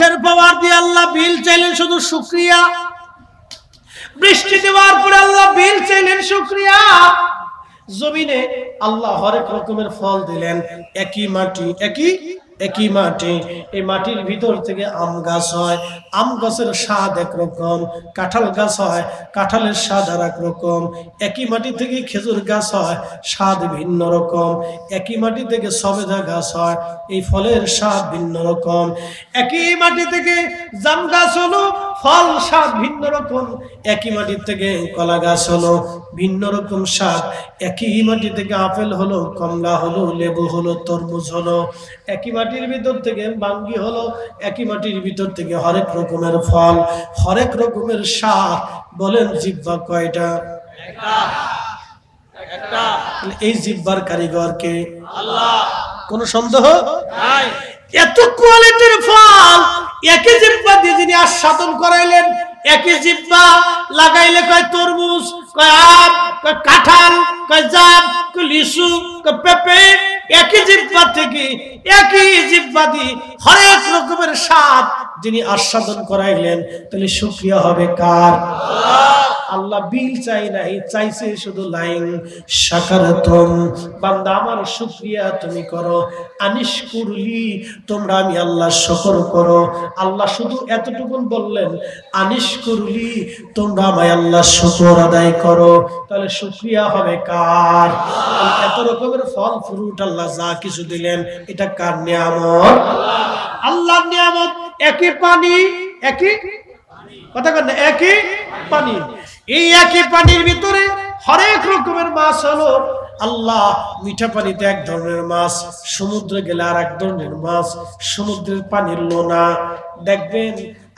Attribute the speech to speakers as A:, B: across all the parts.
A: উটের পাওয়ার দিয়ে আল্লাহ বিল চাইলেন শুধু শুকরিয়া, বৃষ্টি দেওয়ার পরে আল্লাহ বিল চাইলেন শুকরিয়া। জমিনে আল্লাহ হরেক রকমের ফল দিলেন, একই মাটি একই মাটি, এই মাটির ভিতর থেকে আম গাছ হয়, আম গাছের স্বাদ একরকম, কাঁঠাল গাছ হয়, কাঁঠালের স্বাদ আর এক রকম, একই মাটি থেকে খেজুর গাছ হয়, স্বাদ ভিন্ন রকম, একই মাটি থেকে সবেদা গাছ হয়, এই ফলের স্বাদ ভিন্ন রকম, একই মাটি থেকে জাম গাছ হলো, ফল স্বাদ ভিন্ন রকম, একই মাটি থেকে কলা গাছ হলো, ভিন্ন রকম স্বাদ, একই মাটি থেকে আপেল হলো, কমলা হলো, লেবু হলো, তরমুজ হলো, একই মাটির ভিতর থেকে বাঙ্গি হলো, একই মাটির ভিতর থেকে হরেক রকমের ফল, হরেক রকমের স্বাদ। বলেন জিহ্বা কয়টা? একটা। এই জিহ্বার কারিগর কে? আল্লাহ। কোন সন্দেহ নাই। এত কোয়ালিটির ফল একই জিহ্বা দিয়ে যিনি আস্বাদন করাইলেন, একই জিহ্বা লাগাইলে কয় তরমুজ, কয় আম, কয় কাঁঠাল, কয় জাম, কয় লিচু, কয় পেঁপে, একই জিহ্বা থেকে একই জিহ্বা দিয়ে হরেক রকমের স্বাদ যিনি আস্বাদন করাইলেন, তাহলে শুকরিয়া হবে কার? আল্লাহ বিল চাই নাই, চাইছে শুধু লাইন শাকারতুম, বান্দা আমার শুকরিয়া তুমি করো, আনিশকুরলি, তোমরা আমি আল্লাহ শুকর করো। আল্লাহ শুধু এতটুকু বললেন, আনিশকুরলি, তোমরা আমায় আল্লাহ শুকর আদায় করো, তাহলে শুকরিয়া হবে কার? এত রকমের ফল ফ্রুট আল্লাহ যা কিছু দিলেন, এটা কার নিয়ামত? আল্লাহর নিয়ামত। একই পানি, একই কথা বলেন, একই পানি, এই একই পানির ভিতরে হরেক রকমের মাছ হলো। আল্লাহ মিঠা পানিতে এক ধরনের মাছ, সমুদ্রে গেলে আর এক ধরনের মাছ, সমুদ্রের পানির লোনা। দেখবেন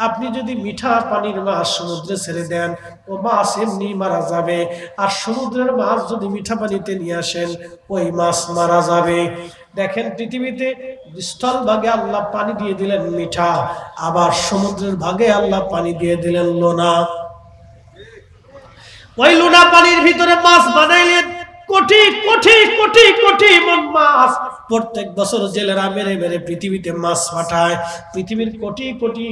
A: আপনি যদি মিঠা পানির মাছ সমুদ্রে ছেড়ে দেন, ও মাছ এমনি মারা যাবে, আর সমুদ্রের মাছ যদি মিঠা পানিতে নিয়ে আসেন, ওই মাছ মারা যাবে। দেখেন পৃথিবীতে স্থল ভাগে আল্লাহ পানি দিয়ে দিলেন মিঠা, আবার সমুদ্রের ভাগে আল্লাহ পানি দিয়ে দিলেন লোনা। ওই লোনা পানির ভিতরে মাছ বানাইলেন কোটি কোটি কোটি কোটি মন মাছ। প্রত্যেক বছর জেলেরা মেরে মেরে পৃথিবীতে মাছ পাঠায়, পৃথিবীর কোটি কোটি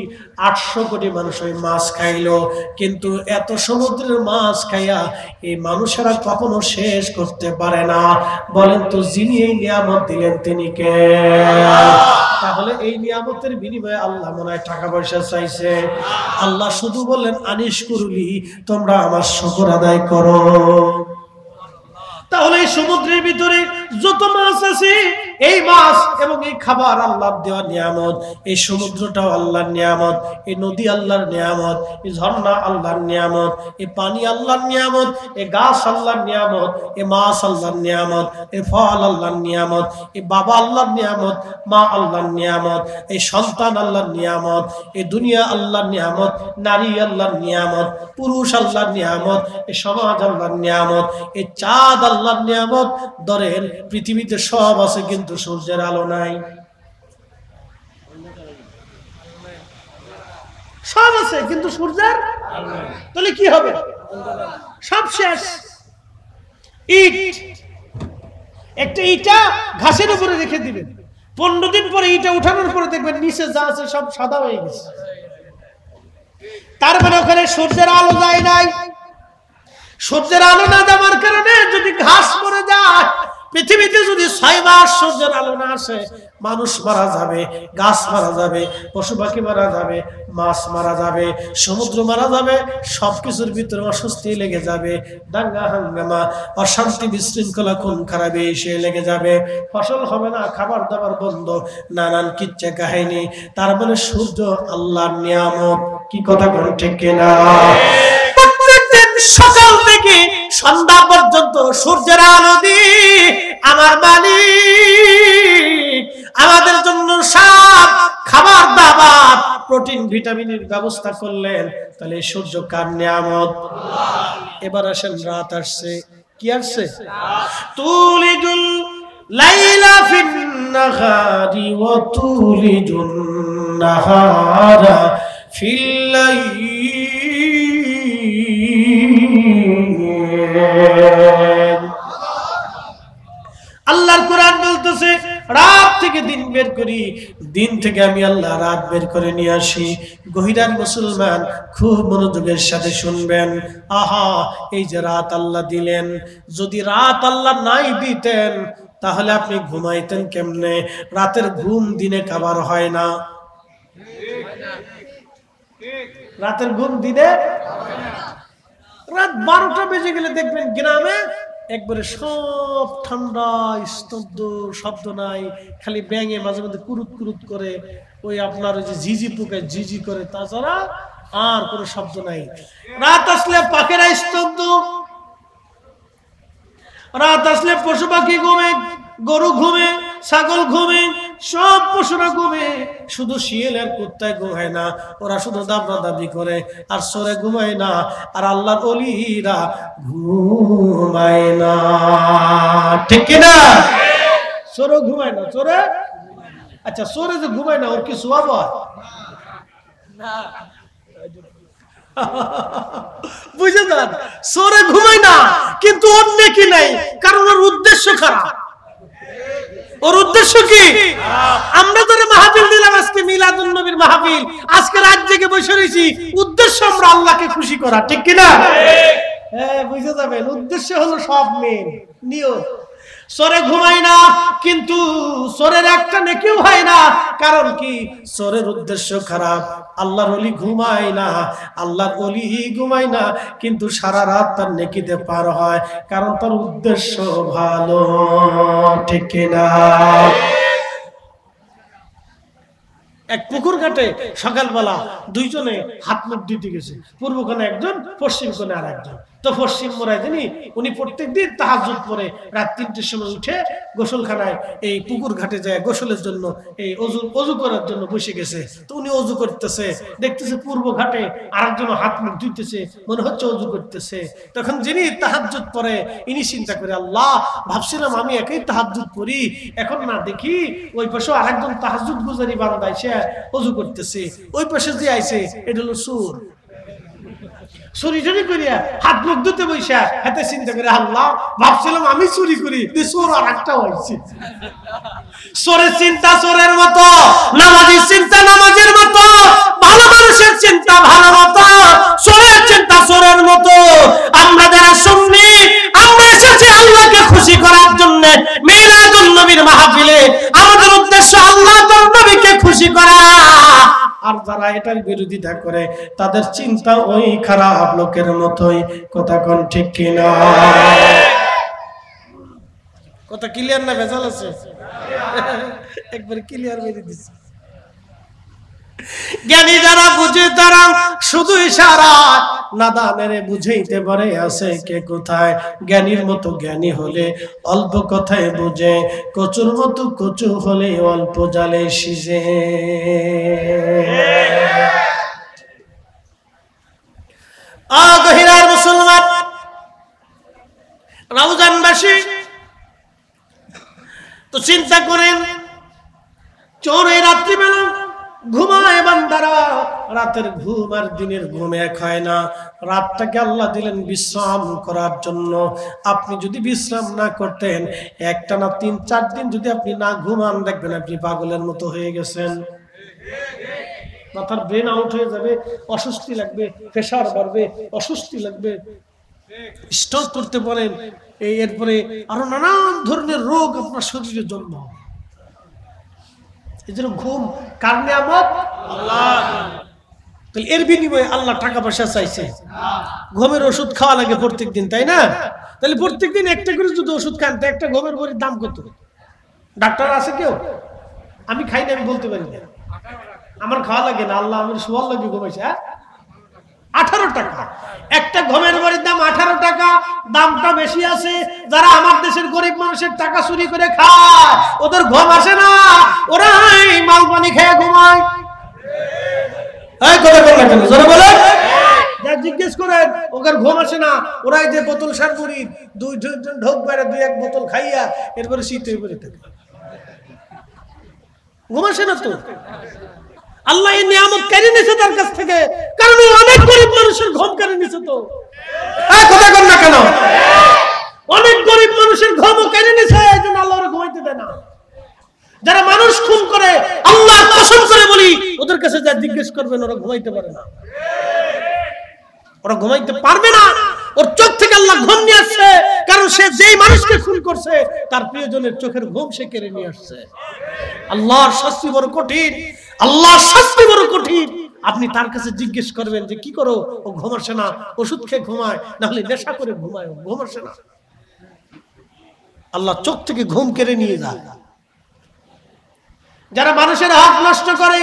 A: 800 কোটি মানুষ ওই মাছ খাইলো, কিন্তু এত সমুদ্রের মাছ খাইয়া এই মানুষেরা কখনো শেষ করতে পারে না। বলেন তো যিনি এই নিয়ামত দিলেন তিনি কে? তাহলে এই নিয়ামতের বিনিময়ে আল্লাহ মনে হয় টাকা পয়সা চাইছে? আল্লাহ শুধু বললেন আনিশকুরলি, তোমরা আমার শুকর আদায় করো। তাহলে এই সমুদ্রের ভিতরে যত মাছ আছে, এই মাছ এবং এই খাবার আল্লাহর দেওয়া নিয়ামত। এই সমুদ্রটাও আল্লাহর নিয়ামত, এই নদী আল্লাহর নিয়ামত, এই ঝর্ণা আল্লাহর নিয়ামত, এই পানি আল্লাহর নিয়ামত, এই গাছ আল্লাহর নিয়ামত, এই মাছ আল্লাহর নিয়ামত, এই ফল আল্লাহর নিয়ামত, এই বাবা আল্লাহর নিয়ামত, মা আল্লাহর নিয়ামত, এই সন্তান আল্লাহর নিয়ামত, এই দুনিয়া আল্লাহর নিয়ামত, নারী আল্লাহর নিয়ামত, পুরুষ আল্লাহর নিয়ামত, এই সমাজ আল্লাহর নিয়ামত, এই চাঁদ আল্লাহর নিয়ামত। ধরেন পৃথিবীতে সব আছে, কিন্তু সূর্যের আলো নাই। সব আছে কিন্তু সূর্যের, তাহলে কি হবে? সব শেষ। ইট, একটা ইটা ঘাসের উপরে রেখে দিবেন, 15 দিন পরে ইটা উঠানোর পরে দেখবেন নিচে যা আছে সব সাদা হয়ে গেছে। তার মানে ওখানে সূর্যের আলো যায় নাই। সূর্যের আলো না দেওয়ার কারণে যদি ঘাস মরে যায়, পৃথিবীতে যদি 6 মাস সূর্যের আলো না আসে, মানুষ মারা যাবে, গাছ মারা যাবে, পশু পাখি মারা যাবে, মাছ মারা যাবে, সমুদ্র মারা যাবে, সবকিছুর ভিতরে অস্বস্তি লেগে যাবে, দাঙ্গা হাঙ্গামা, অশান্তি, বিশৃঙ্খলা, খুন খারাপি এসে লেগে যাবে, ফসল হবে না, খাবার দাবার বন্ধ, নানান কিচ্ছা কাহিনী। তার মানে সূর্য আল্লাহর নিয়ামত। কি কথা কোন ঠিক কিনা? সকাল থেকে সন্ধ্যা পর্যন্ত সূর্যের আলো দিয়ে আমার মালিক আমাদের জন্য সব খাবার দাবার, প্রোটিন, ভিটামিনের ব্যবস্থা করলেন। তাহলে সূর্য কার নিয়ামত? এবার আসেন রাত আসছে। কি আসছে? তুলিজুল লাইলা ফিন নাহারি ওয়া তুলিজুন নাহারা ফিল লাইল। আল্লাহর কোরআন বলতেছে রাত থেকে দিন বের করি, দিন থেকে আমি আল্লাহ রাত বের করে নিয়ে আসি। গহিরার মুসলমান খুব মনোযোগের সাথে শুনবেন। আহা, এই যে রাত আল্লাহ দিলেন, যদি রাত আল্লাহ নাই দিতেন তাহলে আপনি ঘুমাইতেন কেমনে? রাতের ঘুম দিনে কাবার হয় না। রাতের ঘুম দিনে, রাত 12টা বেজে গেলে দেখবেন গ্রামে একবারে সব ঠান্ডা, স্তব্ধ, শব্দ নাই, খালি ব্যাঙে মাঝে মধ্যে কুরুত কুরুত করে, ওই আপনার ওই যে ঝিঝি পোকায় ঝিঝি করে, তাছাড়া আর কোনো শব্দ নাই। রাত আসলে পাখিরা স্তব্ধ, রাত আসলে পশু পাখি ঘুমে, গরু ঘুমে, ছাগল ঘুমে, সব পশুরা ঘুমে, শুধু শিয়াল আর কুত্তায় ঘুমায় না, ওরা শুধু দাবনা দাবি করে আর চোরে ঘুমায় না, আর আল্লাহর ওলিরা ঘুমায় না, ঠিক কিনা? চোরে ঘুমায় না, চোরে, আচ্ছা চোরে যে ঘুমায় না ওর কি সওয়াব হয়? বুঝে যান, চোরে ঘুমায় না কিন্তু ওর নেকি নাই, কারণ ওর উদ্দেশ্য খারাপ। ওর উদ্দেশ্য কি? আমরা ধরে মাহফিল দিলাম আজকে মিলাদুন নবীর মাহফিল, আজকে রাত জেগে বসে রয়েছি, উদ্দেশ্য আমরা আল্লাহকে খুশি করা, ঠিক কিনা? হ্যাঁ, বুঝে যাবেন, উদ্দেশ্য হলো সব মেন নিয়ত। চোরে ঘুমায় না কিন্তু চোরের একটা নেকিও হয় না, কারণ কি? চোরের উদ্দেশ্য খারাপ। আল্লাহর ওলি ঘুমায় না, আল্লাহর ওলি ঘুমায় না কিন্তু সারা রাত তার নেকিতে পার হয়, কারণ তার উদ্দেশ্য ভালো, ঠিক কিনা? এক পুকুর ঘাটে সকালবেলা দুইজনে হাত মুখ দিতে গেছে, পূর্ব কোণে একজন, পশ্চিম কোণে আর একজন। তো পশ্চিম মোড়ায় উনি প্রত্যেকদিন তাহাজ্জুদ পড়ে রাত 3টের সময় উঠে গোসলখানায় এই পুকুর ঘাটে যায় গোসলের জন্য, এই অজু করার জন্য বসে গেছে। তো উনি অজু করতেছে, দেখতেছে পূর্ব ঘাটে আরেকজন হাত মুখ ধুইতেছে, মনে হচ্ছে অজু করতেছে। তখন যিনি তাহাজ্জুদ পড়ে ইনি চিন্তা করে, আল্লাহ, ভাবছিলাম আমি একাই তাহাজ্জুদ পড়ি, এখন না দেখি ওই পাশে আরেকজন তাহাজ্জুদ গুজারি বান্দা এসে অজু করতেছে, ওই পাশে যে আইছে এটা হলো চোর। চুরি টুরি করিয়া হাত মুখ ধুতে বইসা হাতে চিন্তা করে, আল্লাহ, ভাবছিলাম আমি চুরি করি, চোর আর একটা হয়েছে। চোরের চিন্তা চোরের মতো, নামাজের চিন্তা নামাজের মতো, ভালো মানুষের চিন্তা ভালো মতো, চোরের চিন্তা চোরের মতো। আমরা যারা সুন্নি, আমরা এসেছি আল্লাহকে খুশি করার জন্য মিলাদুন নবীর মাহফিলে, আমাদের উদ্দেশ্য আল্লাহ তার নবীকে খুশি করা। আর যারা এটার বিরোধিতা করে তাদের চিন্তা ওই খারাপ লোকের মতোই, কথা কোন ঠিক কিনা? কথা ক্লিয়ার না ভেজাল আছে? একবার ক্লিয়ার করে দিচ্ছি। জ্ঞানী যারা বুঝে তারা শুধু ইশারা, নাদানের বুঝাইতে পারে আছে কে কোথায়। জ্ঞানীর মতো জ্ঞানী হলে অল্প কথায় বুঝে, কচুর মতো কচু হলে অল্প জালে সিজে। গহিরার মুসলমান রাউজানবাসী, তো চিন্তা করেন, চোর এই রাত্রিবেলা ঘুমায় বান্দারা, রাতের ঘুম আর দিনের ঘুম এক হয় না। রাতটাকে আল্লাহ দিলেন বিশ্রাম করার জন্য। আপনি যদি বিশ্রাম না করতেন, একটানা 3-4 দিন যদি আপনি না ঘুমান, দেখবেন আপনি পাগলের মতো হয়ে গেছেন। মাথার ব্রেন আউট হয়ে যাবে, অস্বস্তি লাগবে, প্রেশার বাড়বে, অস্বস্তি লাগবে, স্ট্রোক করতে পারেন, এরপরে আরো নানান ধরনের রোগ আপনার শরীরে জন্ম হবে। এই জন্য ঘুম কার নিয়ামত? আল্লাহ। তাহলে এর বিনিময়ে আল্লাহ টাকা পয়সা চাইছে, ঘুমের ওষুধ খাওয়া লাগে প্রত্যেক দিন, তাই না? তাহলে প্রত্যেক দিন একটা করে যদি ওষুধ খান, তো একটা ঘুমের বড়ির দাম কত? ডাক্তার আছে কেউ? আমি খাই না, আমি বলতে পারি না, আমার খাওয়া লাগে না, আল্লাহ আমার শোয়ার লাগে ঘুমাইছে। 18 টাকা একটা ঘুমের বাড়ির দাম, 18 টাকা। দামটা বেশি আছে। যারা আমার দেশের গরিব মানুষের টাকা চুরি করে খায়, ওদের ঘুম আসে না, ওরা মাল পানি খেয়ে ঘুমায়। জিজ্ঞেস করেন, ওদের ঘুম আসে না, ওরা যে বোতল সার করি 2 ঢোক বাইরে 2-1 বোতল খাইয়া এরপরে শীতে পরে থাকে, ঘুম আসে না। তো আল্লাহ এই নিয়ামত কেড়ে নিয়েছে তার কাছ থেকে, কারণ অনেক গরিব মানুষের ঘুম কেড়ে নিয়েছে। তো কথা কর না কেন? অনেক গরিব মানুষের ঘুমও কেড়ে নিয়েছে, এই জন্য আল্লাহ ওরা ঘুমাইতে দেয় না। যারা মানুষ খুন করে আল্লাহর কসম করে বলি ওদের কাছে যা জিজ্ঞেস করবেন ওরা ঘুমাইতে পারে না, ওরা ঘুমাইতে পারবে না। ওর চোখ থেকে আল্লাহ ঘুম নিয়ে আসছে, কারণ সে যেই মানুষকে খুন করছে তার প্রিয়জনের চোখের ঘুম সে কেড়ে নিয়ে আসছে। আল্লাহর শাস্তি বড় কঠিন, আল্লাহর শাস্তি বড় কঠিন। আপনি তার কাছে জিজ্ঞেস করবেন যে কি করো, ও ঘুমাচ্ছে না, ওষুধ খেয়ে ঘুমায়, না হলে নেশা করে ঘুমায়, ঘুমাচ্ছে না। আল্লাহ চোখ থেকে ঘুম কেড়ে নিয়ে যায়। যারা মানুষের হক নষ্ট করে,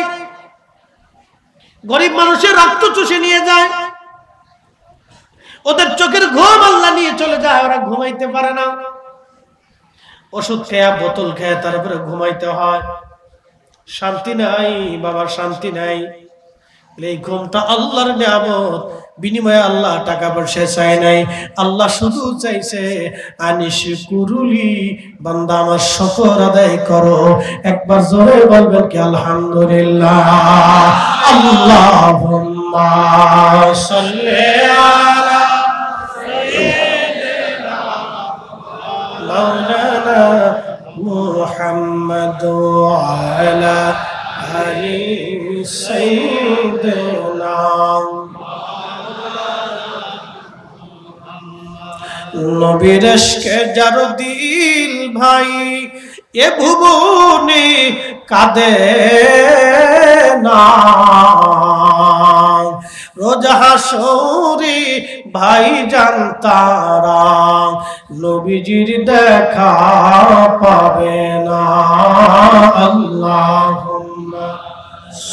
A: গরিব মানুষের রক্ত চুষে নিয়ে যায়, ওদের চোখের ঘুম আল্লাহ নিয়ে চলে যায়, ওরা ঘুমাইতে পারে না। ওষুধ খেয়ে বোতল খেয়ে তারপরে ঘুমাইতে হয়, শান্তি নাই বাবা, শান্তি নাই। এই ঘুমটা আল্লাহর নিয়ামত, বিনিময়ে আল্লাহ টাকা পয়সা চাই নাই, আল্লাহ শুধু চাইছে আনিশকুরুলি, বান্দা আমার শুকর আদায় করো। একবার জোরে বলবেন কি আলহামদুলিল্লাহ। আল্লাহুম্মা সাল্লি আলা সাইয়্যিদিনা মাওলানা মুহাম্মাদ ওয়া আলা আলি সাইয়্যিদিনা। নবীর ইশকে যার দিল ভাই এ ভুবনে কাঁদে না, রোজ হাসরে ভাই জানতারা নবীজির দেখা পাবে না। আল্লাহুম্মা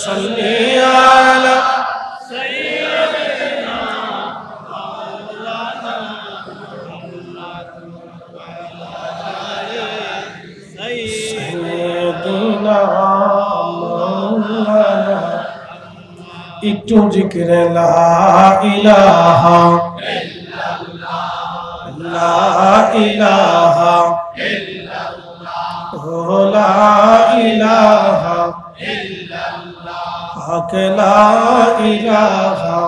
A: সাল্লি আলা সাইয়্যিদিনা মাওলানা সাইয়্যিদিনা মাওলানা। একটু জিকিরে লা ইলাহা ইল্লাল্লাহ, লা ইলাহা ইল্লাল্লাহ, লা ইলাহা ইল্লাল্লাহ, হক লা ইলাহা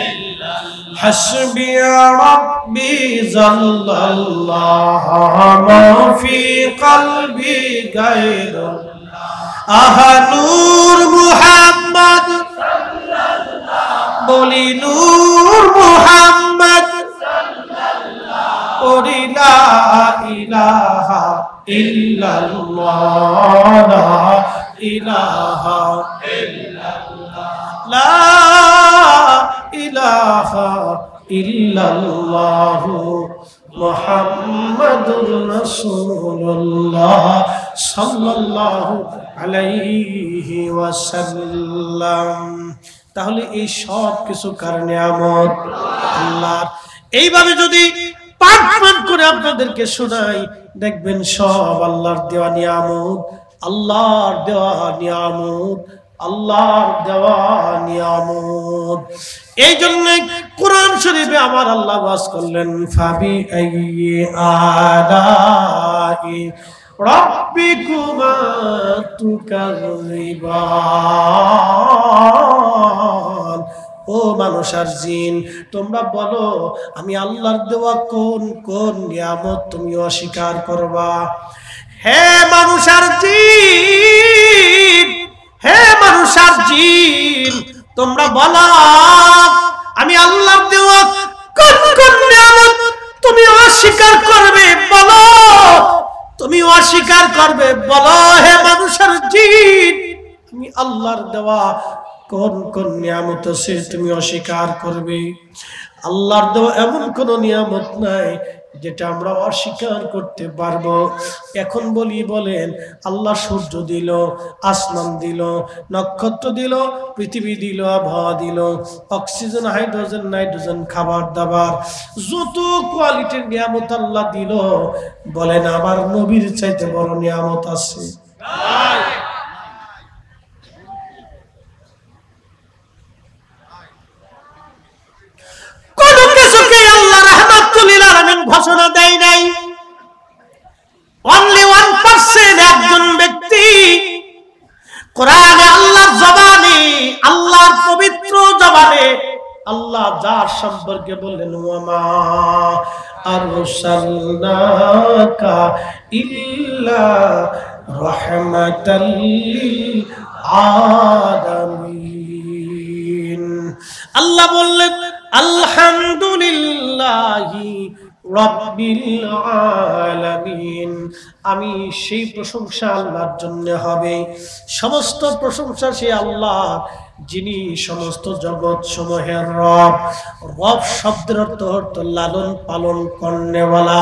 A: ইল্লাল্লাহ। হাসবি রাব্বি জাল্লাল্লাহ মা ফি কলবি গায়রুল্লাহ। আহা নূর মুহাম্মদ বলি নূর মুহাম্মদ ওরি লা ইলাহা ইল্লাল্লাহ, লা ইলাহা ইল্লাল্লাহ, লা ইলাহা ইল্লাল্লাহ মুহাম্মাদুর রাসূলুল্লাহ সাল্লাল্লাহু আলাইহি ওয়াসাল্লাম। তাহলে এই সব কিছু কার নিয়ামত? আল্লাহর। এইভাবে যদি পাঠ পাঠ করে আপনাদেরকে শোনাই, দেখবেন সব আল্লাহর দেওয়া নিয়ামত, আল্লাহর দেওয়া নিয়ামত, আল্লাহর দেওয়া নিয়ামত। এই জন্য কোরআন শরীফে আমার আল্লাহ ওয়াজ করলেন ফাবি আইয়ি আলাই রাব্বিকুমা তুকাযিবান। ও মানুষ আর জিন, তোমরা বলো আমি আল্লাহর দেওয়া কোন কোন নিয়ামত তুমি অস্বীকার করবা? হে মানুষ আর জিন, হে মানুষ আর জিন, তোমরা বলো আমি আল্লাহর দেওয়া কোন কোন নিয়ামত তুমি অস্বীকার করবে? বলো, তুমি অস্বীকার করবে, বলো হে মানুষ আর জিন, তুমি আল্লাহর দেওয়া কোন কোন নিয়ামত আছে তুমি অস্বীকার করবে? আল্লাহর দেওয়া এমন কোন নিয়ামত নাই যেটা আমরা অস্বীকার করতে পারবো। এখন বলি, বলেন আল্লাহ সূর্য দিল, আসমান দিল, নক্ষত্র দিল, পৃথিবী দিল, আবহাওয়া দিল, অক্সিজেন, হাইড্রোজেন, নাইট্রোজেন, খাবার দাবার, যত কোয়ালিটির নিয়ামত আল্লাহ দিল, বলেন আমার নবীর চাইতে বড় নিয়ামত আছে? ঘোষণা দেয় নাই। অনলি 1% একজন ব্যক্তি কোরআনে আল্লাহর জবানে, আল্লাহর পবিত্র জবানে আল্লাহ যার সম্পর্কে বললেন ওয়ামা আরসালনাকা ইল্লা রাহমাতাল লিল আলামিন। আল্লাহ বললেন আলহামদুলিল্লাহি রাব্বিল আলামিন, আমি সেই প্রশংসা আল্লাহর জন্য হবে। সমস্ত প্রশংসা সেই আল্লাহ যিনি সমস্ত জগৎ সমূহের রব। রব শব্দের অর্থ হলো লালন পালন করনেওয়ালা।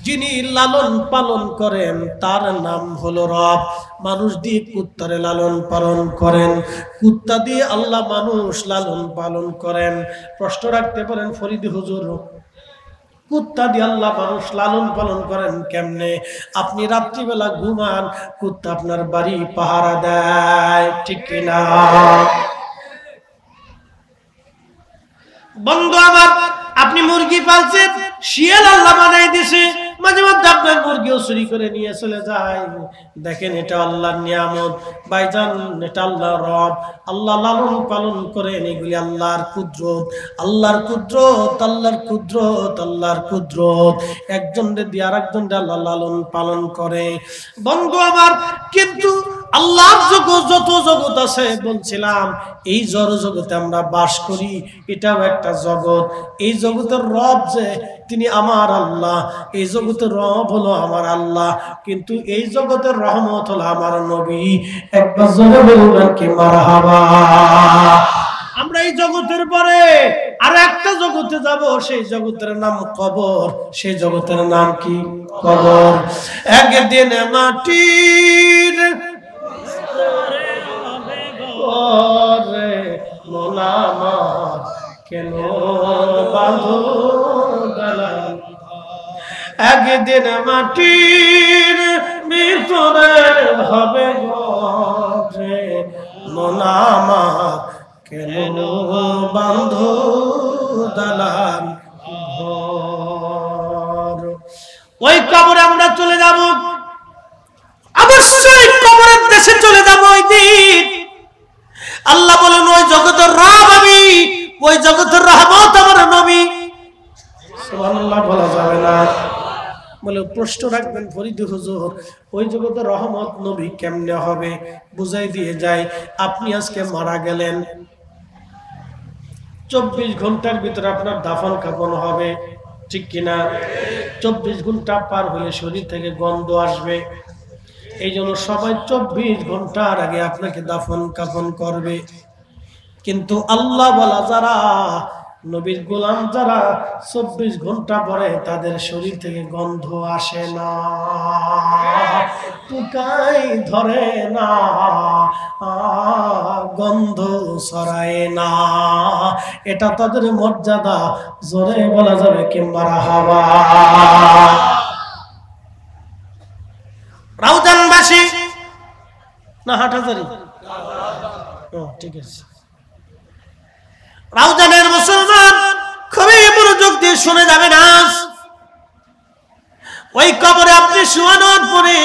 A: যিনি লালন পালন করেন তার নাম হলো রব। মানুষ দিয়ে কুত্তারে লালন পালন করেন, কুত্তা দিয়ে আল্লাহ মানুষ লালন পালন করেন। প্রশ্ন রাখতে পারেন ফরিদি হুজুর, কুত্তা দিয়ে আল্লাহ মানুষ লালন পালন করেন কেমনে? আপনি রাত্রিবেলা ঘুমান, কুত্তা আপনার বাড়ি পাহারা দেয়, ঠিক কিনা? বন্ধু আমার, আপনি মুরগি পালছেন, শিয়াল আল্লাহ বানাই দিছে, মাঝে মধ্যে আপনার মুরগিও চুরি করে নিয়ে চলে যায়। দেখেন এটা আল্লাহর নিয়ামত ভাইজান, এটা আল্লাহর রব। আল্লাহ লালন পালন করেন, এগুলি আল্লাহর কুদরত। আল্লাহর কুদরত, আল্লাহর কুদরত, আল্লাহর কুদরত। একজনকে দিয়ে আরেকজনকে আল্লাহ লালন পালন করে। বন্ধু আমার, কিন্তু আল্লাহর জগৎ যত জগৎ আছে বলছিলাম, এই জড় জগতে আমরা বাস করি, এটাও একটা জগৎ। এই জগতের রব যে তিনি আমার আল্লাহ, এই জগতের রব হলো আমার আল্লাহ, কিন্তু এই জগতের রহমত হলো আমার নবী। একবার জোরে বলবেন কি মারহাবা। আমরা এই জগতের পরে আর একটা জগতে যাব, সেই জগতের নাম কবর। সেই জগতের নাম কি? কবর। একদিন মাটির ঘরে মোলামার কেন বাঁধো দালান, একদিন মাটির ভিতরে হবে ঘরে মোলামার কেন বাঁধো দালান ঘর। ওই কবরে আমরা চলে যাব, অবশ্যই কবরের দেশে চলে যাব। ওই দিন আল্লাহ বলেন ওই জগতের রব আমি, ওই জগতের রহমত আমার নবী। সুবহানাল্লাহ বলা যাবে না। বলে প্রশ্ন রাখবেন ফরিদ হুজুর, ওই জগতের রহমত নবী কেমনে হবে? বুঝাই দিয়ে যায়। আপনি আজকে মারা গেলেন, 24 ঘন্টার ভিতরে আপনার দাফন কাফন হবে, ঠিক কিনা? 24 ঘন্টা পার হলে শরীর থেকে গন্ধ আসবে। এই জন্য সবাই 24 ঘন্টার আগে আপনাকে দাফন কাফন করবে। কিন্তু আল্লাহ বলা যারা, নবীর গোলাম যারা, 24 ঘন্টা পরে তাদের শরীর থেকে গন্ধ আসে না, পোকাই ধরে না, গন্ধ ছড়ায় না। এটা তাদের মর্যাদা। জোরে বলা যাবে কি মারহাবা। রাউজানবাসী না হাটহাজারী? ঠিক আছে। রাউজানের মুসলমান খুবই মনোযোগ দিয়ে শুনে যাবেন। আজ ওই কবরে আপনি শোয়ানোর পরে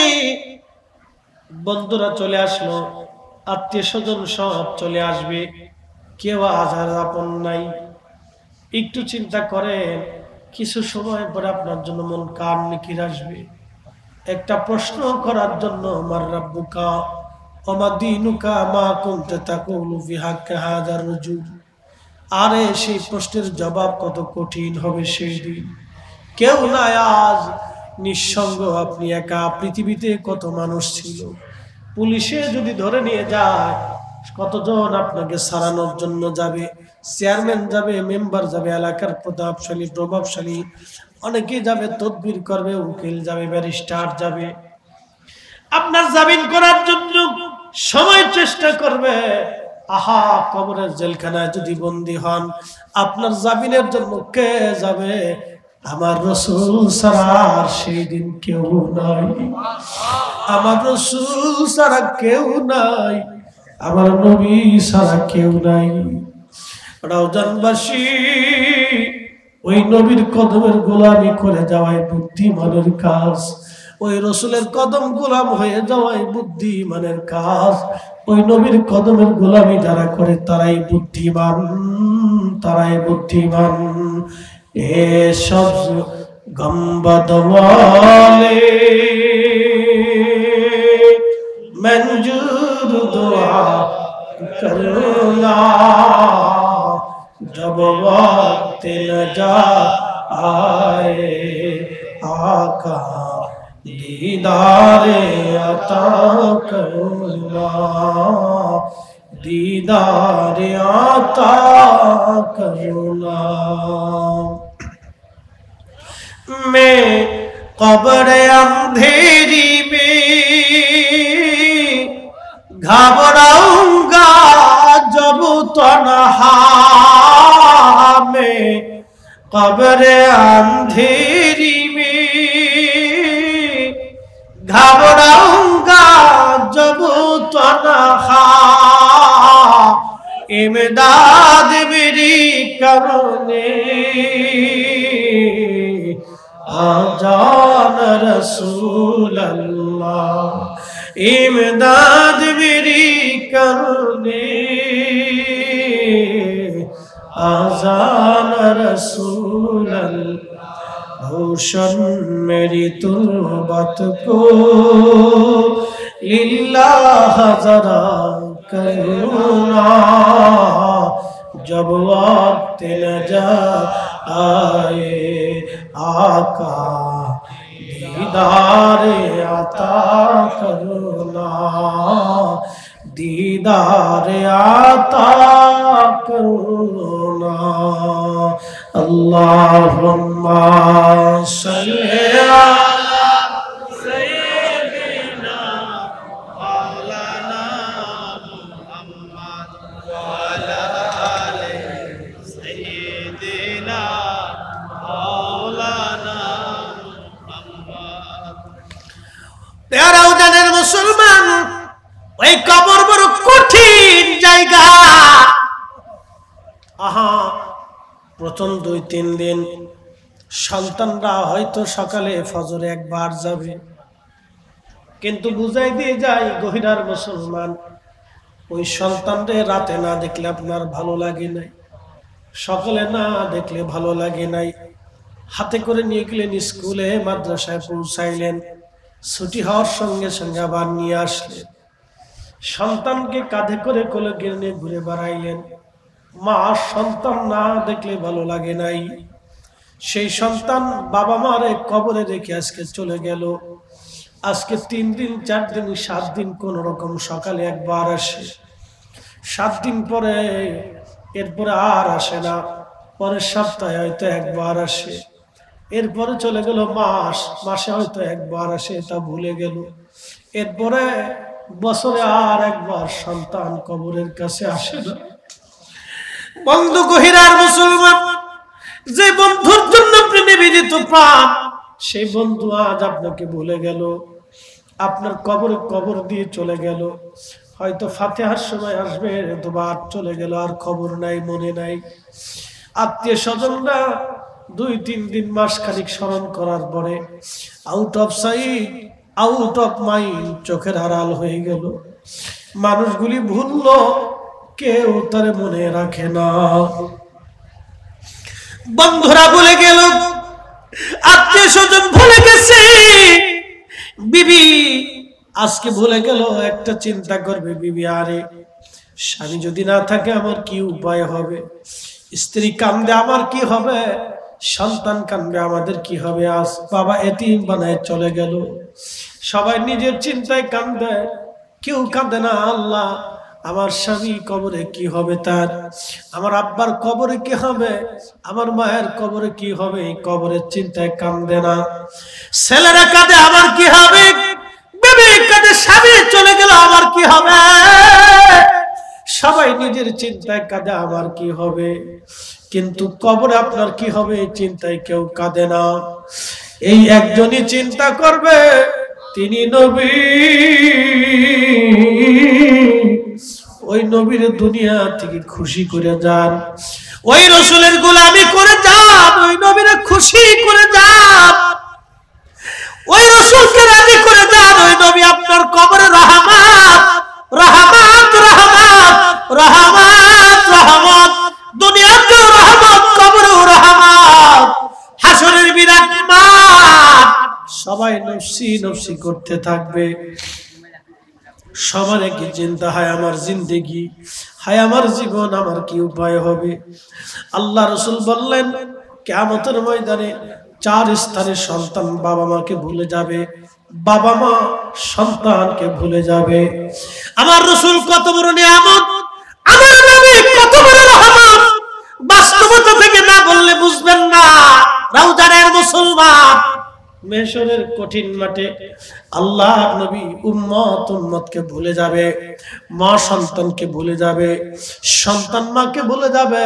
A: বন্ধুরা চলে আসলো, আত্মীয় স্বজন সব চলে আসবে, কেউ আজ আর আপন নাই। একটু চিন্তা করেন, কিছু সময় পরে আপনার জন্য মন কার নিকির আসবে, একটা প্রশ্ন করার জন্য, মার রাব্বুকা ওমা দীনুকা মা কুনতা তাকুলু ফি হাক্কি হাযার রাজুল। আরে সেই প্রশ্নের জবাব কত কঠিন হবে সেই দিন। কেউ নাই আজ, নিঃসঙ্গ আপনি একা। পৃথিবীতে কত মানুষ ছিল, পুলিশে যদি ধরে নিয়ে যায়, কতজন আপনাকে সারানোর জন্য যাবে। চেয়ারম্যান যাবে, মেম্বার যাবে, এলাকার প্রভাবশালী অনেকে যাবে, তদবির করবে, উকিল যাবে, ব্যারিস্টার যাবে, আপনার জামিন করার জন্য সময় চেষ্টা করবে। আহা, কবরের জেলখানায় যদি বন্দী হন, আপনার জামিনের জন্য কে যাবে? আমার রাসূল ছাড়া সেই দিন কেউ নাই। আমার রাসূল ছাড়া কেউ নাই, আমার নবী ছাড়া কেউ নাই। রাউজানবাসী, ওই নবীর কদমের গোলামি করে যাওয়াই বুদ্ধিমানের কাজ। ওই রসুলের কদম গোলাম হয়ে যাওয়াই বুদ্ধিমানের কাজ। ওই নবীর কদমের গোলামি যারা করে তারাই বুদ্ধিমান, তারাই বুদ্ধিমান। এ সব গম্বদ ওয়ালে मंजूर दुआ करना, जब वक्त नजा आए आका दीदारे अता करना, दीदारे अता करना। मैं कब्र अंधेरी में घबराऊंगा जब तन्हा में, कब्र अंधेरी में घबराऊंगा जब तन्हा, इमदाद मेरी करने आजान रसूल अल्लाह, इमदाद मेरी करने आजान रसूल अल्लाह। रोशन मेरी तुर्बत को लिल्लाह जरा करना, जब वक्त नजा आए आका दीदारे अता करना, दीदारे अता करना। अल्लाहुम्मा सल्ली अला सय्यिदिना मौलाना मुहम्मद व अला आलि सय्यिदिना मौलाना मुहम्मद। प्यारा उजाনের মুসলমান, ওই কবর বড় কঠিন জায়গা। আহা, প্রথম 2-3 দিন সন্তানরা হয়তো সকালে ফজরে একবার যাবে, কিন্তু বুঝাই দিয়ে যায় গহিরার মুসলমান, ওই সন্তানরে রাতে না দেখলে আপনার ভালো লাগে নাই, সকালে না দেখলে ভালো লাগে নাই। হাতে করে নিয়ে গেলেন স্কুলে মাদ্রাসায় পৌঁছাইলেন, ছুটি হওয়ার সঙ্গে সঙ্গে আবার নিয়ে আসলেন, সন্তানকে কাঁধে করে কোলে নিয়ে ঘুরে বেড়াইলেন। মা সন্তান না দেখলে ভালো লাগে নাই। সেই সন্তান বাবা মারে কবরে রেখে আজকে চলে গেল। আজকে 3 দিন 4 দিন 7 দিন কোন রকম সকালে একবার আসে, 7 দিন পরে এরপরে আর আসে না, পরের সপ্তাহে হয়তো একবার আসে, এরপরে চলে গেল মাসে হয়তো একবার আসে, তা ভুলে গেল। এরপরে বছরে আর একবার সন্তান কবরের কাছে আসে না। বন্ধু গহিরার মুসলমান, যে বন্ধুর জন্য আপনি নিবেদিত প্রাণ, সেই বন্ধু আজ আপনাকে ভুলে গেল, আপনার কবরে কবর দিয়ে চলে গেল। হয়তো ফাতিহার সময় আসবে, দুবার চলে গেল, আর খবর নাই, মনে নাই। আত্মীয় স্বজনরা 2-3 দিন মাস খানিক স্মরণ করার পরে out of sight out of mind, চোখের আড়াল হয়ে গেল। মানুষগুলি ভুললো, কেউ তার মনে রাখে না। বন্ধুরা ভুলে গেল, আত্মীয় স্বজন ভুলে গেছে, বিবি আজকে ভুলে গেল। একটা চিন্তা করবে বিবি, আরে স্বামী যদি না থাকে আমার কি উপায় হবে, স্ত্রী কান্দে আমার কি হবে, সন্তান কান্দে আমাদের কি হবে। আজ বাবা এতিম বানায় চলে গেল, সবাই নিজের চিন্তায় কান্দে, কেউ কাঁদে না আল্লাহ আমার স্বামী কবরে কি হবে, তার আমার আব্বার কবরে কি হবে, আমার মায়ের কবরে কি হবে, এই কবরের চিন্তায় কান্দে না। ছেলেরা কাঁদে আমার কি হবে, বিবি কাঁদে স্বামী চলে গেল আমার কি হবে, সবাই নিজের চিন্তায় কাঁদে আমার কি হবে। কিন্তু কবরে আপনার কি হবে এই চিন্তায় কেউ কাঁদে না। এই একজনই চিন্তা করবে, তিনি নবী। ওই নবীর দুনিয়া থেকে খুশি করে যান, ওই রাসূলের গোলামি করে যান, ওই নবীর খুশি করে যান। ওই রাসূলকে রাজি করে দেন, ওই নবী আপনার কবরে রহমত রহমত রহমত রহমত রহমত, দুনিয়াতেও রহমত, কবরেও রহমত, হাসরের বিরাট মাঠ, সবাই নফসি নফসি করতে থাকবে। সবার কি চিন্তা, হয় আমার জিন্দেগি, হয় আমার জীবন, আমার কি উপায় হবে। আল্লাহ রাসূল বললেন কিয়ামতের ময়দানে চার স্থানে সন্তান বাবা মাকে ভুলে যাবে, বাবা মা সন্তানকে ভুলে যাবে। আমার রাসূল কত বড় নিয়ামত, আমার নবী কত বড় রহমত, বাস্তবতা থেকে না বললে বুঝবেন না। রাউজানের মুসলমান, মেশরের কঠিন মাঠে আল্লাহ নবী উম্মত উম্মতকে ভুলে যাবে, মা সন্তানকে ভুলে যাবে, সন্তান মাকে ভুলে যাবে।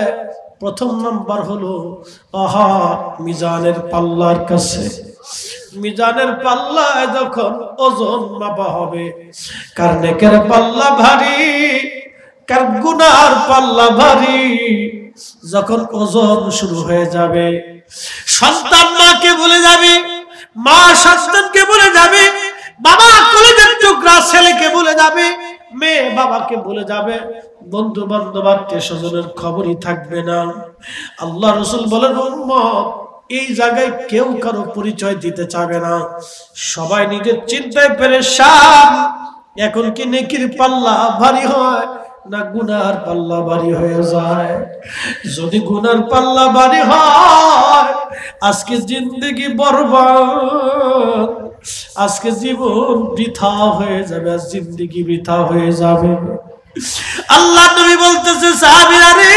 A: প্রথম নাম্বার হলো আহা মিজানের পাল্লার কাছে, মিজানের পাল্লায় যখন ওজন মাপা হবে, কার নেকের পাল্লা ভারী, কার গুনার পাল্লা ভারী, যখন ওজন শুরু হয়ে যাবে, সন্তান মাকে ভুলে যাবে, মা সন্তানকে ভুলে যাবে, বাবা কলেজের টুকরা ছেলেকে ভুলে যাবে, মেয়ে বাবাকে ভুলে যাবে, বন্ধু বান্ধব আত্মীয় স্বজনের খবরই থাকবে না। আল্লাহ রাসূল বলেন উম্মত এই জায়গায় কেউ কারো পরিচয় দিতে চাবে না, সবাই নিজের চিন্তায় পেরেশান। এখন কি নেকির পাল্লা ভারী হয় না গুনার পাল্লা ভারী হয়ে যায়? যদি গুনার পাল্লা ভারী হয়, আজকে জিন্দেগি বরবাদ, আজকে জীবন বৃথা হয়ে যাবে, আজ জিন্দেগি বৃথা হয়ে যাবে। আল্লাহ নবী বলতেছে সাহাবীরা রে,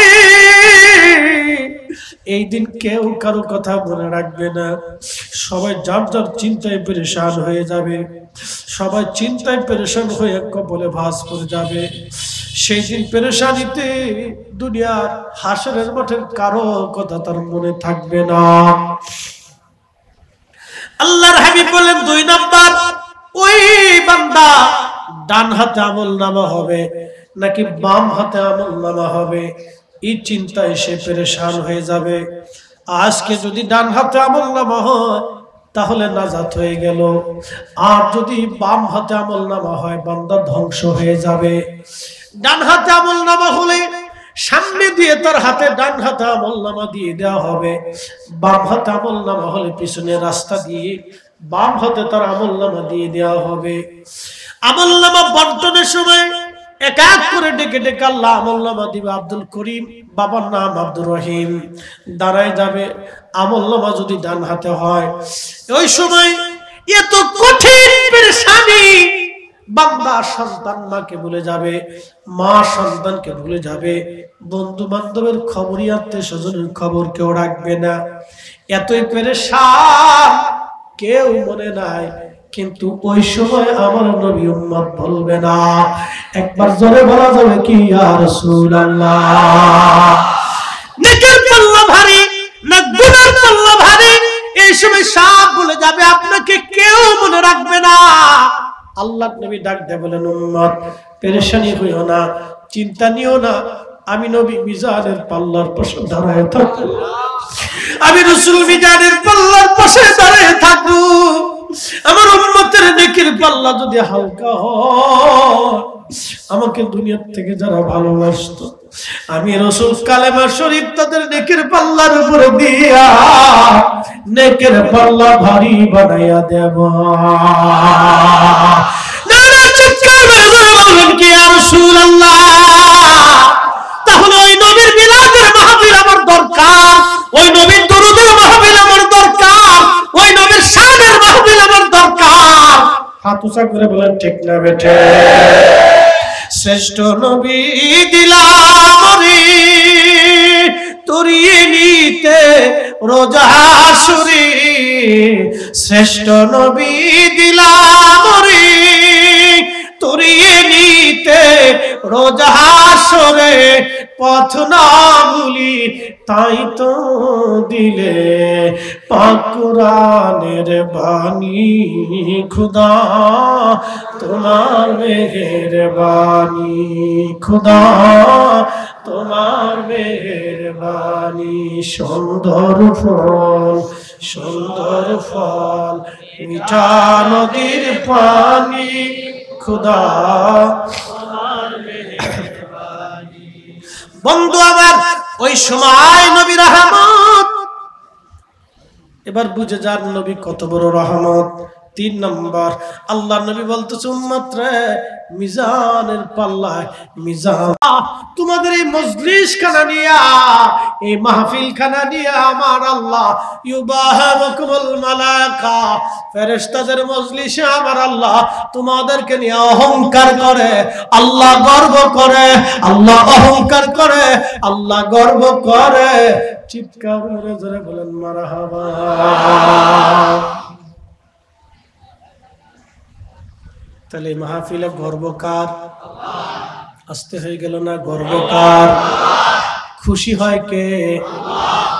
A: এই দিন কেউ কারো কথা মনে রাখবে না, সবাই যার যার চিন্তায় পেরেশান হয়ে যাবে, সবাই চিন্তায় পেরেশান হয়ে কবলে ভাঁজ পড়ে যাবে। সেই দিন পেরেশানিতে দুনিয়ার হাসরের মাঠের কারো কথা তার মনে থাকবে না। আল্লাহর হাবিব বলেন দুই নাম্বার, ওই বান্দা ডান হাতে আমলনামা হবে নাকি বাম হাতে আমলনামা হবে, এই চিন্তায় সে পেরেশান হয়ে যাবে। আজকে যদি ডান হাতে আমলনামা হয় তাহলে নাজাত হয়ে গেল, আর যদি বাম হাতে আমলনামা হয় বান্দা ধ্বংস হয়ে যাবে। ডান হাতে আমলনামা হলে সামনে দিয়ে তার হাতে ডান হাতে আমলনামা দিয়ে দেওয়া হবে, বাম হাতে আমলনামা হলে পিছনে রাস্তা দিয়ে বাম হাতে তার আমলনামা দিয়ে দেওয়া হবে। আমলনামা বন্টনের সময় এক এক করে ডেকে ডেকে আল্লাহ আমলনামা দিবে। আব্দুল করিম, বাবার নাম আব্দুর রহিম, দাঁড়ায় যাবে। আমলনামা যদি ডান হাতে হয়, ওই সময় এত কঠিন পেরেশানি, বান্দা সন্তান মাকে ভুলে যাবে, মা সন্তানকে ভুলে যাবে, বন্ধু বান্ধবের খবরই আত্মীয় স্বজনের খবর কেউ রাখবে না, এতই পেরেশান, কেউ মনে নাই। কিন্তু ওই সময় আমার নবী উম্মত বলবে না, একবার জোরে বলা যাবে কি ইয়া রাসূলুল্লাহ। নেকের পাল্লা ভারী না গুনার পাল্লা ভারী, এই সময় সব ভুলে যাবে, আপনাকে কেউ মনে রাখবে না। আল্লাহ নবী ডাক দিয়ে বলেন উম্মত পেরেশানি হইও না, চিন্তা নিও না, আমি নবী মিজানের পাল্লার পাশে দাঁড়ায় থাকবো, আমি রাসূল মিজানের পাল্লার পাশে দাঁড়ায় থাকবো। আমার উম্মতের নেকির পাল্লা যদি হালকা হয়, আমাকে দুনিয়ার থেকে যারা ভালোবাসতো, আমি রাসূল কালেমা শরীফ তাদের নেকির পাল্লার উপরে দিয়া নেকির পাল্লা ভারী বানাইয়া দেব। নারে চিৎকার করে বলেন কি ইয়া রাসূলুল্লাহ। তাহলে ওই নবীর মিলাদের মাহফিল আমার দরকার, ওই নবীর দরুদের মাহফিল আমার দরকার, ওই নবীর শানের মাহফিল আমার দরকার। হাত উঁচা করে বলেন ঠিক না বেঠে? শ্রেষ্ঠ নবী দিলাম রে তরিয়ে নিতে রোজা হাসরে, শ্রেষ্ঠ নবী দিলাম রে তরিয়ে নিতে রোজা হাসরে, পথ না ভুলি তাই তো দিলে পাক কুরআনের বাণী, খুদা তোমার মেহেরবানি, খুদা তোমার মেহেরবানি। সুন্দর ফল সুন্দর ফল মিঠা নদীর পানি খুদা বন্ধু আমার ওই সময় নবী রহমত। এবার বুঝে যান নবী কত বড় রহমত। 3 নম্বর আল্লাহ নবী বলতেছে উম্মত রে মিজানের পাল্লায় মিজান তোমাদের এই মজলিস খানা নিয়া এই মাহফিল খানা নিয়া আমার আল্লাহ ইউবাহুকুমুল মালাইকা ফেরেশতাদের মজলিসে আমার আল্লাহ তোমাদেরকে নিয়ে অহংকার করে, আল্লাহ গর্ব করে, আল্লাহ অহংকার করে, আল্লাহ গর্ব করে। চিৎকার করে জোরে বলেন মারহাবা। তাহলে মাহফিলে গর্বকার আসতে হয়ে গেল না? গর্বকার খুশি হয় কে?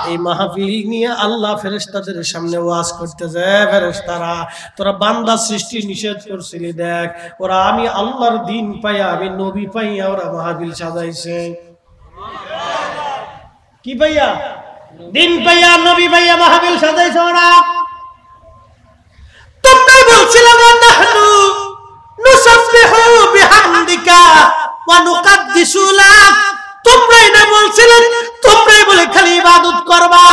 A: এই মাহফিল নিয়ে আল্লাহ ফেরেশতাদের সামনে ওয়াজ করতে যায়, ফেরেশতারা তোরা বান্দা সৃষ্টি নিষেধ করছিলি, দেখ ওরা আমি আল্লাহর দিন পাইয়া আমি নবী পাইয়া ওরা মাহফিল সাজাইছে। কি পাইয়া? দিন পাইয়া নবী পাইয়া মাহফিল সাজাইছে ওরা। তোমরাই বলছিলাম নাহনু নুসাব্বিহু বিহামদিকা ওয়া নুকাদ্দিসু লাক। তোমরাই না বলছিলেন, তোমরাই বলে খালি ইবাদত করবা,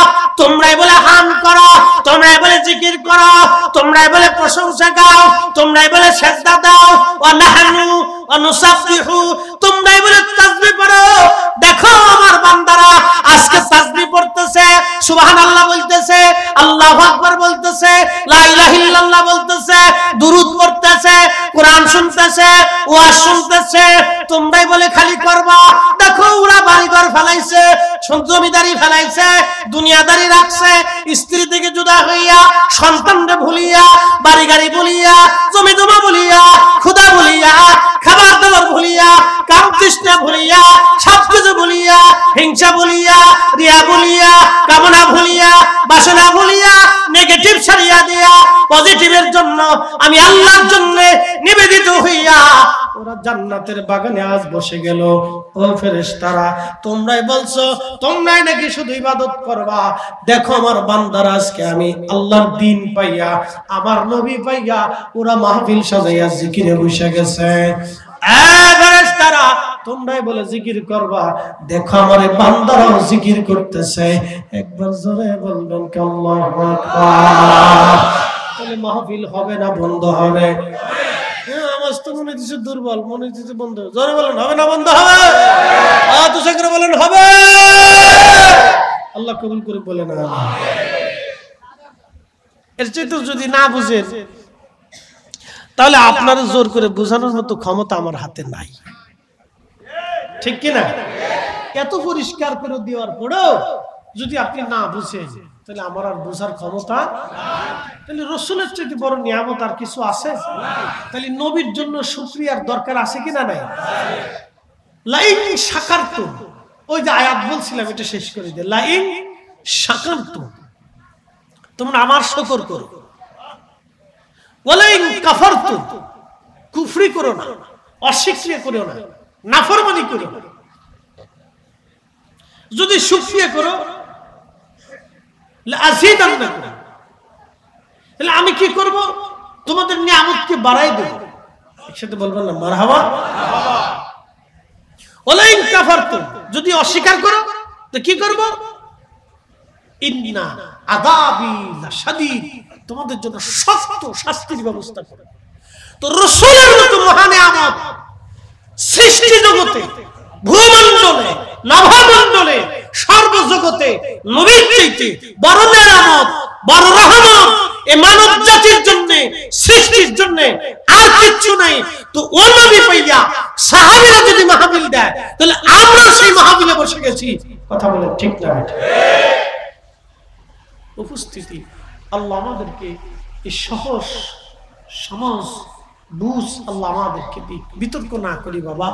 A: তোমরাই বলে হাম করো, তোমরাই বলে জিকির করো, তোমরাই বলে প্রশংসা গাও, তোমরাই বলে সিজদা দাও। ওয়া নাহনু ওয়া নুসাব্বিহু, তোমরাই বলে তাসবিহ পড়ো। দেখো আমার বান্দারা আজকে তাসবিহ পড়তেছে, সুবহানাল্লাহ বলতেছে, আল্লাহু আকবার বলতেছে, লা ইলাহা ইল্লাল্লাহ বলতেছে, দুরূদ পড়তেছে, কোরআন শুনতেছে, ওয়াজ শুনতেছে। তোমরাই বলে খালি করবা। দেখো ওরা বাড়িঘর ফেলাইছে, জমিদারি ফেলাইছে, দুনিয়াদারি রাখছে, স্ত্রী থেকে জুদা হইয়া, সন্তানরে ভুলিয়া, বাড়ি গাড়ি ভুলিয়া, জমি জমা ভুলিয়া, ক্ষুধা ভুলিয়া, খাবার দাবার ভুলিয়া, কাম তৃষ্ণা ভুলিয়া, সবকিছু ভুলিয়া, হিংসা ভুলিয়া, রিয়া ভুলিয়া, কামনা ভুলিয়া, বাসনা ভুলিয়া, নেগেটিভ ছাড়িয়া দিয়া পজিটিভের জন্য আমি আল্লাহর জন্য নিবেদিত হইয়া ওরা জান্নাতের বাগানে আজ বসে গেল। ও ফেরেশতারা তোমরাই বলছো তোমরাই নাকি শুধু ইবাদত করবা। দেখো আমার বান্দারা আজকে আমি আল্লাহর দিন পাইয়া আমার নবী পাইয়া ওরা মাহফিল সাজাইয়া জিকিরে বসে গেছে। ফেরেশতারা তোমরাই বলে জিকির করবা, দেখো আমার এই বান্দারাও জিকির করতেছে। একবার জোরে বলবেন কি আল্লাহু আকবার। তাহলে মাহফিল হবে না বন্ধ হবে? আওয়াজ তো মনে হচ্ছে দুর্বল, মনে হচ্ছে বন্ধ। জোরে বলেন হবে না বন্ধ হবে? তুষে করে বলেন হবে। আল্লাহ কবুল করে বলেন আমিন। এর চেয়ে যদি না বুঝেন তাহলে আপনারা জোর করে বোঝানোর মতো ক্ষমতা আমার হাতে নাই, ঠিক কিনা? এত পরিষ্কার করে দেওয়ার পরেও যদি আপনি না বুঝেন তাহলে আমার আর বোঝার ক্ষমতা নাই। তাহলে রাসূলের চেয়ে বড় নিয়ামত আর কিছু আছে? তাহলে নবীর জন্য শুকরিয়ার দরকার আছে কিনা নাই? লাইন শাকারতুম, ওই যে আয়াত বলছিলাম এটা শেষ করে দে। লাইন শাকারতুম, তোমরা আমার শুকর করো। ওয়ালাইন কাফারতুম, কুফরি করো না, অস্বীকার করো না, নাফরমানি করো না। যদি শুকরিয়া করো লাযিদান্নাকুম, তাহলে আমি কি করব? তোমাদের নিয়ামতকে বাড়াই দেব। একসাথে বলবেন না মারহাবা? ওয়ালাইন কাফারতুম, যদি অস্বীকার করো তো কি করব? ইন্না আযাবি লাশাদীদ, তোমাদের জন্য শক্ত শাস্তির ব্যবস্থা করব। তো রাসূলের মতো মহান নিয়ামত সৃষ্টি জগতে, ভূমণ্ডলে, নভমণ্ডলে, সর্বজগতে নবীর চাইতে বড় নিয়ামত, বড় রহমত এই মানব জাতির জন্য, সৃষ্টির জন্য আর কিছু নাই। তো ও নবী পাইয়া সাহাবীরা যদি মাহফিল দেয় তাহলে আমরা সেই মাহফিলে বসে গেছি। কথা বলেন ঠিক না? উপস্থিতি আল্লাহ আমাদেরকে এই সহজ সমাজ বুঝ আল্লাহ আমাদেরকে দিক। বিতর্ক না করি বাবা,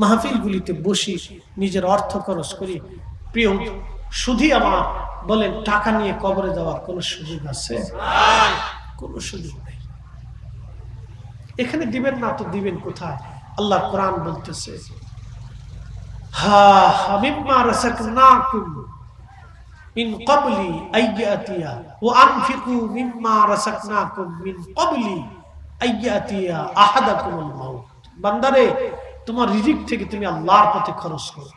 A: মাহফিল গুলিতে বসি, নিজের অর্থ খরচ করি। প্রিয় শুধু আমার বলেন টাকা নিয়ে কবরে যাওয়ার কোন সুযোগ আছে? কোন সুযোগ নেই। এখানে দিবেন না তো দিবেন কোথায়? আল্লাহ কোরআন বলতেছে হা হামিম্মা রাসাকনাকুম মিন ক্বাবলি আইয়াতিয়া ওয়া আনফিকু মিম্মা রাযাকনাকুম মিন ক্বাবলি আইয়াতিয়া আহাদাকুমুল মাউত। বান্দারে, তোমার রিজিক থেকে তুমি আল্লাহর পথে খরচ করো,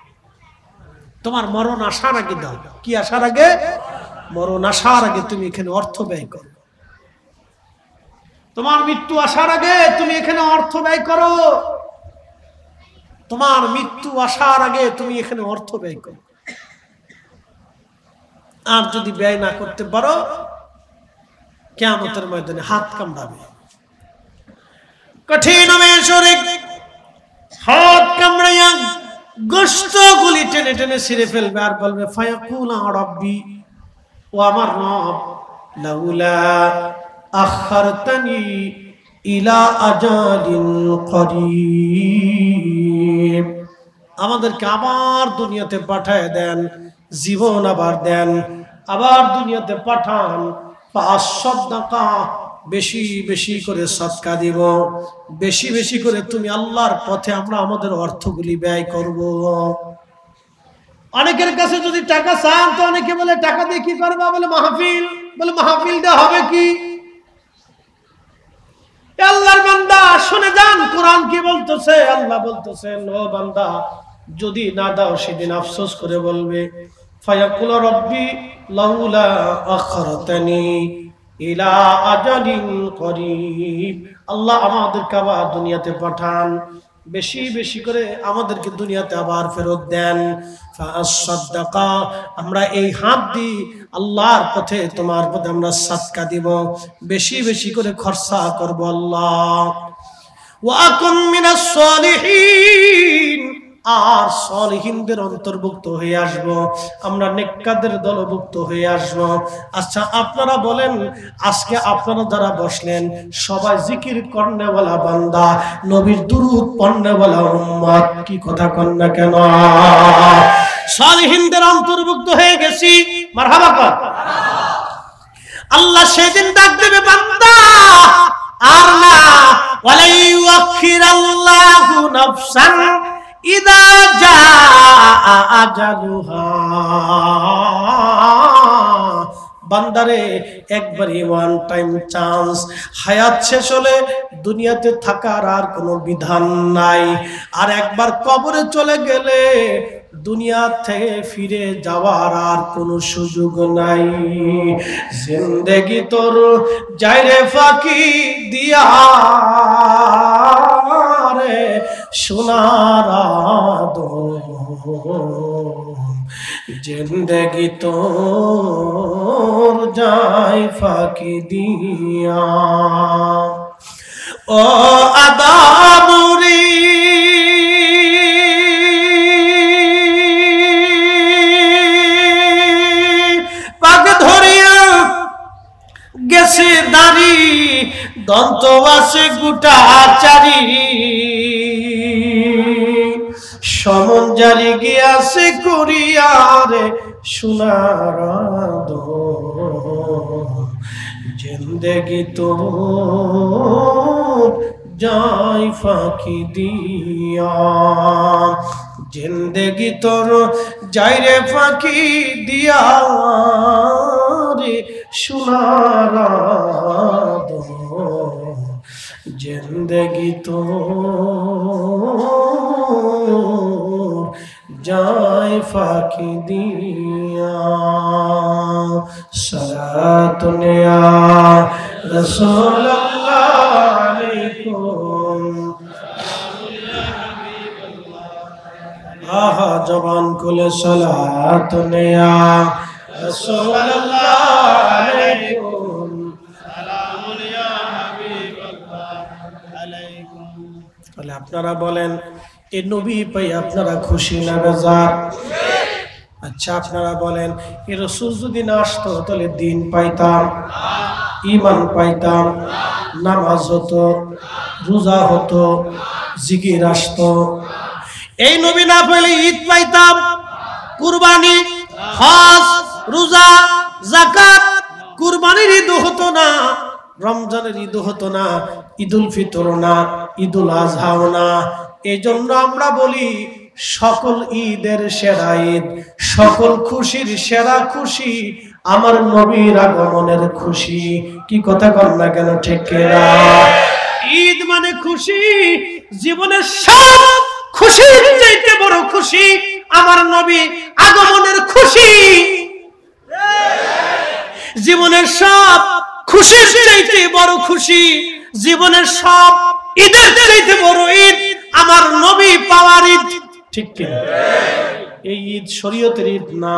A: তোমার মরণ আসার আগে দাও। কি আসার আগে? মরণ আসার আগে তুমি এখানে অর্থ ব্যয় করো। তোমার মৃত্যু আসার আগে তুমি এখানে অর্থ ব্যয় করো। তোমার মৃত্যু আসার আগে তুমি এখানে অর্থ ব্যয় করো। আর যদি ব্যয় না করতে পারো, কিয়ামতের ময়দানে হাত কামড়াবে, কঠিন হবে শরীর, হাত কামড়াইয়া গোশতগুলি টেনে টেনে ছিঁড়ে ফেলবে আর বলবে ফায়াকুলা রাব্বি, ও আমার রব, লাউলা আখারতানি ইলা আজালিন করিব, আমাদেরকে আবার দুনিয়াতে পাঠায় দেন, জীবন আবার দেন, আবার দুনিয়াতে পাঠান, ফাসাদদাকা, বেশি বেশি করে সদকা দিব, বেশি বেশি করে তুমি আল্লাহর পথে আমরা আমাদের অর্থগুলি ব্যয় করব। অনেকের কাছে যদি টাকা চান তো অনেকে বলে টাকা দিয়ে কি করবা? বলে মাহফিল। বলে মাহফিলটা হবে কি? আল্লাহর বান্দা শুনে যান, কোরআন কি বলতেছে। আল্লাহ বলতেছেন, ও বান্দা, যদি না দাও সেদিন আফসোস করে বলবে ফায়াকুল রব্বি লাউলা আখারতানি ইলা আজালিন করিব, আল্লাহ আমাদেরকে আবার দুনিয়াতে পাঠান, বেশি বেশি করে আমাদেরকে দুনিয়াতে আবার ফেরত দেন, ফাসাদদাকা, আমরা এই হাত দি আল্লাহর পথে তোমার পথে আমরা সাদকা দিব, বেশি বেশি করে খরচা করব আল্লাহ। ওয়া আকুম মিনাস সালিহিন, আর সালিহিনদের অন্তর্ভুক্ত হয়ে আসব, আমরা নেককারদের দলভুক্ত হয়ে আসব। আচ্ছা আপনারা বলেন, আজকে আপনারা যারা বসলেন সবাই জিকির করনেওয়ালা বান্দা, নবীর দুরূদ পড়নেওয়ালা উম্মত, কি কথা কন না কেন? সালিহিনদের অন্তর্ভুক্ত হয়ে গেছি, মারহাবা কর। আল্লাহ সেদিন ডাক দেবে, বান্দা আর না, ওয়ালা ইউআখিরাল্লাহু নাফসান ইদা জাআ আজালুহা, বান্দারে একবারই ওয়ান টাইম চান্স, হায়াত শেষ হলে দুনিয়াতে থাকার আর কোনো বিধান নাই, আর একবার কবরে চলে গেলে দুনিয়া থেকে ফিরে যাওয়ার আর কোনো সুযোগ নাই। জিন্দেগি তোর যাইরে ফাঁকি দিয়া রে সোনার জিন্দেগি তোর যাই ফাঁকি দিয়া, ও আদামুরি পাক ধরিয়া গেছে দাড়ি, দন্ত আছে গোটা চারি, সমন জারি গিয়াছে করিয়ারে সোনার জিন্দেগি তো যাই ফাঁকি দিয়া, জিন্দেগি তোর যাই রে ফাঁকি দিয়া রে সোনার জিন্দেগি তো যাই ফাঁকি দিয়া। সালাতুন ইয়া রাসূলুল্লাহ আলাইকুম, আহা জবান খুলে সালাতুন ইয়া রাসূলুল্লাহ আলাইকুম, সালামুন ইয়া হাবিবাল্লাহ আলাইকুম। তাহলে আপনারা বলেন, এই নবী পাই আপনারা খুশি না বেজার? আচ্ছা আপনারা বলেন, এই রাসূল যদি না আসতো তাহলে দিন পাইতাম, ঈমান পাইতাম, নামাজ হতো, রোজা হতো, জিকির আসতো। এই নবী না পেলে ঈদ পাইতাম, কুরবানি, হজ, রোজা, যাকাত, কুরবানির ঈদ হতো না, রমজানের ঈদ হতো না, ঈদুল ফিতর না, ঈদুল আজহাও না। এই জন্য আমরা বলি সকল ঈদের সেরা ঈদ, সকল খুশির সেরা খুশি আমার নবীর আগমনের খুশি। কি কথা কর না কেন, ঠিক কিনা? ঈদ মানে খুশি, জীবনের সব খুশির চাইতে বড় খুশি আমার নবী আগমনের খুশি। জীবনের সব খুশির চাইতে বড় খুশি, জীবনের সব ঈদের চাইতে বড় ঈদ আমার নবী পাওয়ার ঈদ। ঠিক কিনা? এই ঈদ শরীয়তের ঈদ না,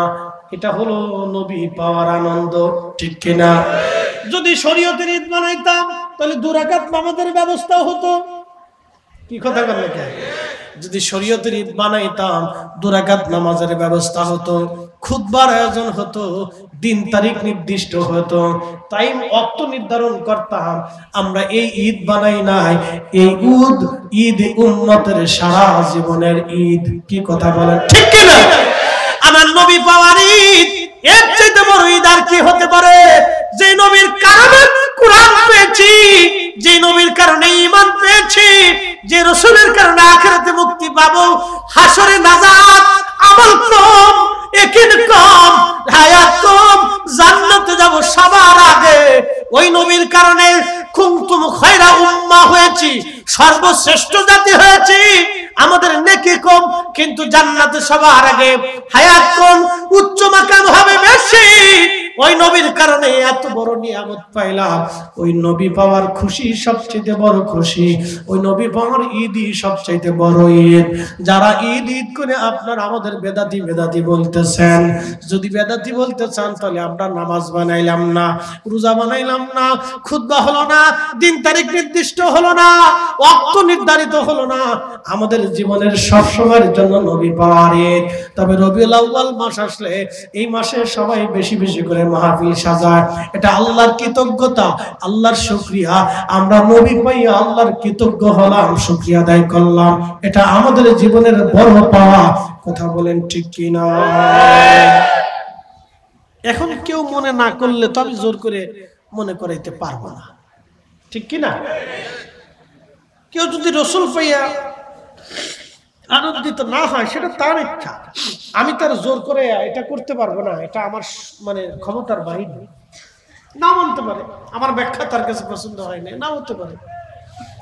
A: এটা হলো নবী পাওয়ার আনন্দ। ঠিক কিনা? যদি শরীয়তের ঈদ বানাইতাম তাহলে 2 রাকাত নামাজের ব্যবস্থা হতো। কি কথা বললে? যদি শরীয়তের ঈদ বানাইতাম 2 রাকাত নামাজের ব্যবস্থা হতো, খুতবার আয়োজন হতো, দিন তারিখ নির্দিষ্ট হতো, টাইম ওয়াক্ত নির্ধারণ করতাম। আমরা এই ঈদ বানাই নাই, এই ঈদ উম্মতের সারা জীবনের ঈদ। কি কথা বলেন, ঠিক কিনা? আমার নবী পাওয়ার ঈদ, এর চাইতে বড় ঈদ আর কি হতে পারে? যে নবীর কারণে কুরআন পেয়েছি, যে নবীর কারণে ঈমান পেয়েছি, যে রাসূলের কারণে আখিরাতে মুক্তি পাবো, হাসরে নাজাত, আমল কম, ইয়াকিন কম, হায়াত কম, জান্নাতে যাব সবার আগে। ওই নবীর কারণে কুনতুম খায়রা উম্মাহ হয়েছি, সর্বশ্রেষ্ঠ জাতি হয়েছি। আমাদের নেকি কম কিন্তু জান্নাতে সবার আগে, হায়াত কম, উচ্চ মাকাম হবে বেশি। ওই নবীর কারণে এত বড় নিয়ামত পাইলাম। ওই নবী পাওয়ার খুশি সবচেয়ে বড় খুশি, ওই নবী পাওয়ার ঈদই সবচেয়ে বড় ঈদ। যারা ঈদ ঈদ করে আপনারা আমাদের বেদাতি বলতেছেন, যদি বেদাতি বলতে চান তাহলে আমরা নামাজ বানাইলাম না, রোজা বানাইলাম না, খুতবা হলো না, দিন তারিখ নির্দিষ্ট হলো না, ওয়াক্ত নির্ধারিত হলো না, আমাদের জীবনের সব সময়ের জন্য নবী পাওয়ার ঈদ। তবে রবিউল আউয়াল মাস আসলে এই মাসে সবাই বেশি বেশি করে মাহফিল সাজায়। এটা আল্লাহর কৃতজ্ঞতা, আল্লাহর শুকরিয়া। আমরা নবী পাইয়া আল্লাহর কৃতজ্ঞ হলাম, শুকরিয়া আদায় করলাম। এটা আমাদের জীবনের বড় পাওয়া। কথা বলেন ঠিক কি না? এখন কেউ মনে না করলে তো আমি জোর করে মনে করাইতে পারবো না। ঠিক কি না? কেউ যদি রাসূল পাইয়া আনন্দিত না হয় সেটা তার ইচ্ছা, আমি তার জোর করে এটা করতে পারবো না। এটা আমার মানে ক্ষমতার বাহিরে। না মানতে পারে, আমার ব্যাখ্যা তার কাছে পছন্দ হয় না, না হতে পারে,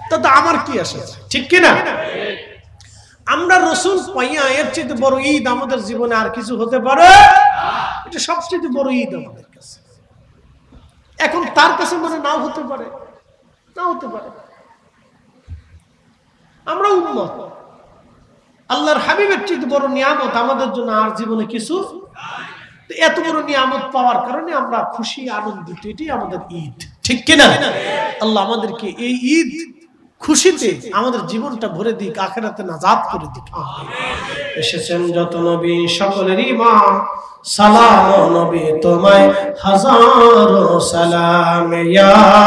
A: তাতে আমার কি আসে? ঠিক কিনা? আমরা রাসূল পাইয়া এর চেয়ে বড় ঈদ আমাদের জীবনে আর কিছু হতে পারে? এটা সবচেয়ে বড় ঈদ আমাদের কাছে। এখন তার কাছে মনে নাও হতে পারে, না হতে পারে। আমরা উম্মত, আল্লাহর হাবিবের চেয়ে বড় নিয়ামত আমাদের জন্য আর জীবনে কিছু। এত বড় নিয়ামত পাওয়ার কারণে আমরা খুশি, আনন্দিত। এটাই আমাদের ঈদ। ঠিক কিনা? আল্লাহ আমাদেরকে এই ঈদ খুশিতে আমাদের জীবনটা ভরে দিক, আখিরাতে নাজাত করে দিক। এসেছেন যত নবী সকলের ইমাম, সালাম নবী তোমায় হাজারো সালাম। ইয়া